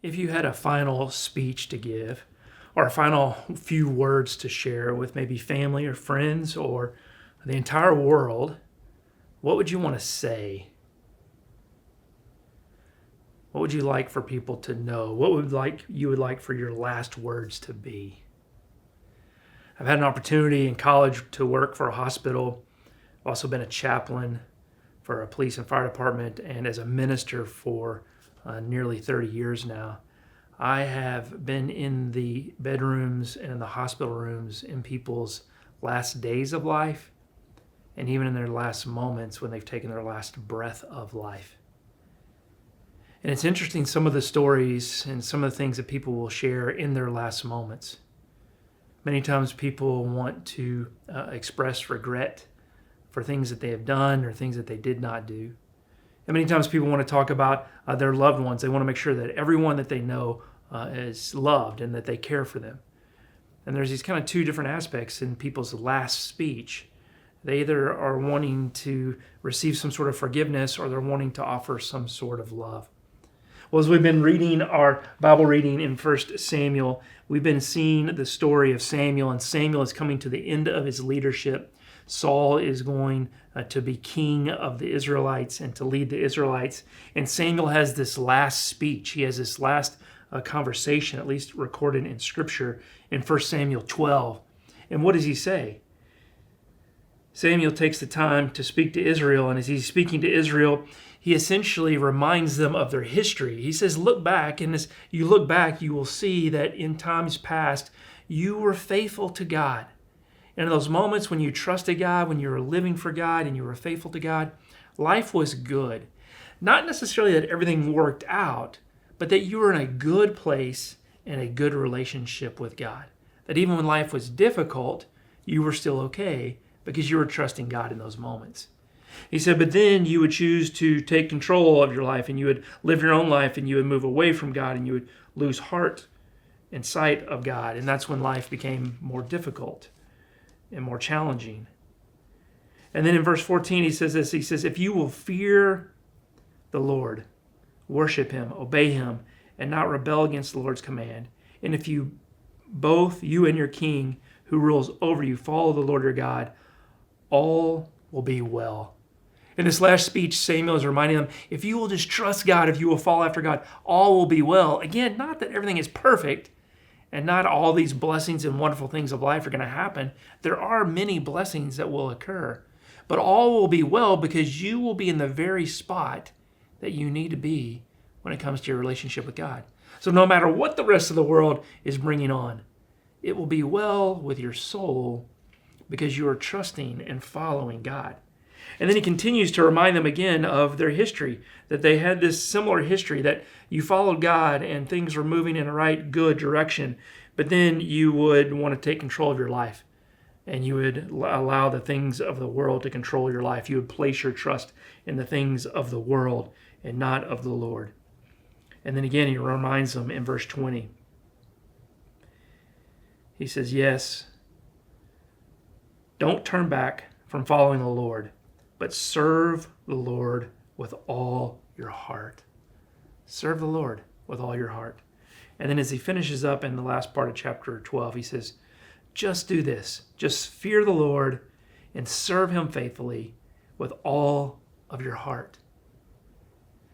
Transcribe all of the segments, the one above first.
If you had a final speech to give, or a final few words to share with maybe family or friends or the entire world, what would you want to say? What would you like for people to know? What would you would like for your last words to be? I've had an opportunity in college to work for a hospital. I've also been a chaplain for a police and fire department, and as a minister for nearly 30 years now. I have been in the bedrooms and in the hospital rooms in people's last days of life, and even in their last moments when they've taken their last breath of life. And it's interesting, some of the stories and some of the things that people will share in their last moments. Many times people want to express regret for things that they have done or things that they did not do. And many times people want to talk about their loved ones. They want to make sure that everyone that they know is loved and that they care for them. And there's these kind of two different aspects in people's last speech. They either are wanting to receive some sort of forgiveness or they're wanting to offer some sort of love. Well, as we've been reading our Bible reading in 1 Samuel, we've been seeing the story of Samuel, and Samuel is coming to the end of his leadership. Saul is going to be king of the Israelites and to lead the Israelites. And Samuel has this last speech. He has this last conversation, at least recorded in Scripture, in 1 Samuel 12. And what does he say? Samuel takes the time to speak to Israel, and as he's speaking to Israel, he essentially reminds them of their history. He says, look back, and as you look back, you will see that in times past, you were faithful to God. And in those moments when you trusted God, when you were living for God and you were faithful to God, life was good. Not necessarily that everything worked out, but that you were in a good place and a good relationship with God. That even when life was difficult, you were still okay because you were trusting God in those moments. He said, but then you would choose to take control of your life and you would live your own life and you would move away from God and you would lose heart and sight of God. And that's when life became more difficult and more challenging. And then in verse 14, he says this. He says, if you will fear the Lord, worship him, obey him, and not rebel against the Lord's command, and if you both, you and your king who rules over you, follow the Lord your God, all will be well. In this last speech, Samuel is reminding them, if you will just trust God, if you will follow after God, all will be well. Again, not that everything is perfect, and not all these blessings and wonderful things of life are going to happen. There are many blessings that will occur, but all will be well because you will be in the very spot that you need to be when it comes to your relationship with God. So no matter what the rest of the world is bringing on, it will be well with your soul because you are trusting and following God. And then he continues to remind them again of their history, that they had this similar history, that you followed God and things were moving in the right, good direction, but then you would want to take control of your life and you would allow the things of the world to control your life. You would place your trust in the things of the world and not of the Lord. And then again, he reminds them in verse 20. He says, yes, don't turn back from following the Lord, but serve the Lord with all your heart. Serve the Lord with all your heart. And then as he finishes up in the last part of chapter 12, he says, just do this. Just fear the Lord and serve him faithfully with all of your heart.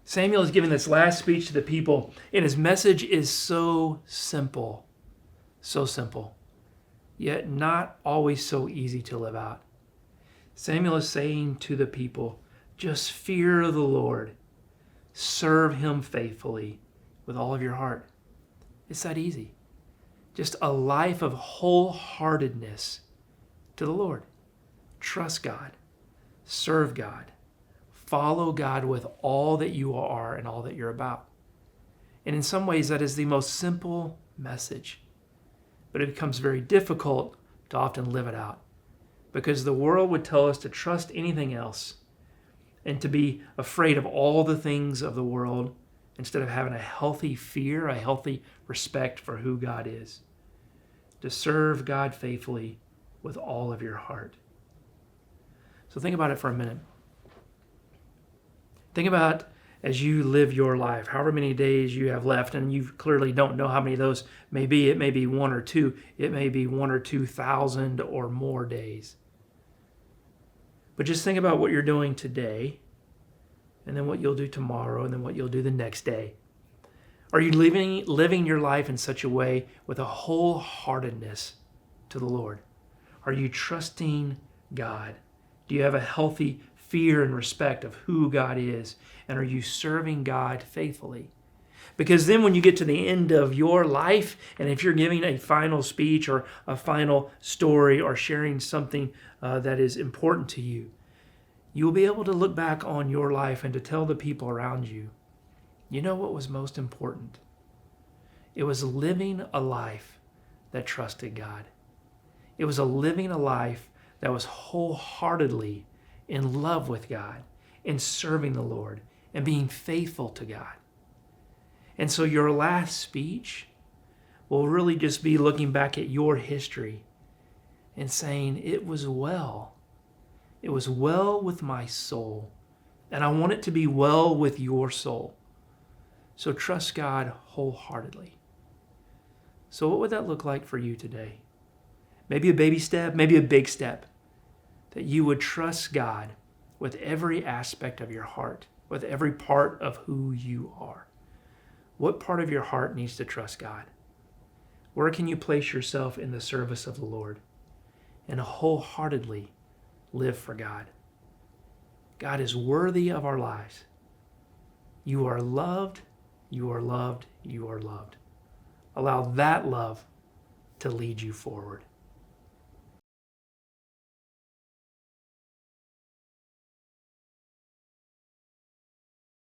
Samuel is giving this last speech to the people, and his message is so simple, yet not always so easy to live out. Samuel is saying to the people, just fear the Lord. Serve him faithfully with all of your heart. It's that easy. Just a life of wholeheartedness to the Lord. Trust God. Serve God. Follow God with all that you are and all that you're about. And in some ways, that is the most simple message. But it becomes very difficult to often live it out, because the world would tell us to trust anything else and to be afraid of all the things of the world instead of having a healthy fear, a healthy respect for who God is. To serve God faithfully with all of your heart. So think about it for a minute. Think about as you live your life, however many days you have left, and you clearly don't know how many of those may be. It may be 1 or 2. It may be 1 or 2,000 or more days. But just think about what you're doing today, and then what you'll do tomorrow, and then what you'll do the next day. Are you living your life in such a way with a wholeheartedness to the Lord? Are you trusting God? Do you have a healthy fear and respect of who God is? And are you serving God faithfully? Because then when you get to the end of your life, and if you're giving a final speech or a final story or sharing something that is important to you, you will be able to look back on your life and to tell the people around you, you know what was most important? It was living a life that trusted God. It was living a life that was wholeheartedly in love with God and serving the Lord and being faithful to God. And so your last speech will really just be looking back at your history and saying, it was well. It was well with my soul. And I want it to be well with your soul. So trust God wholeheartedly. So what would that look like for you today? Maybe a baby step, maybe a big step. That you would trust God with every aspect of your heart, with every part of who you are. What part of your heart needs to trust God? Where can you place yourself in the service of the Lord and wholeheartedly live for God? God is worthy of our lives. You are loved, you are loved, you are loved. Allow that love to lead you forward.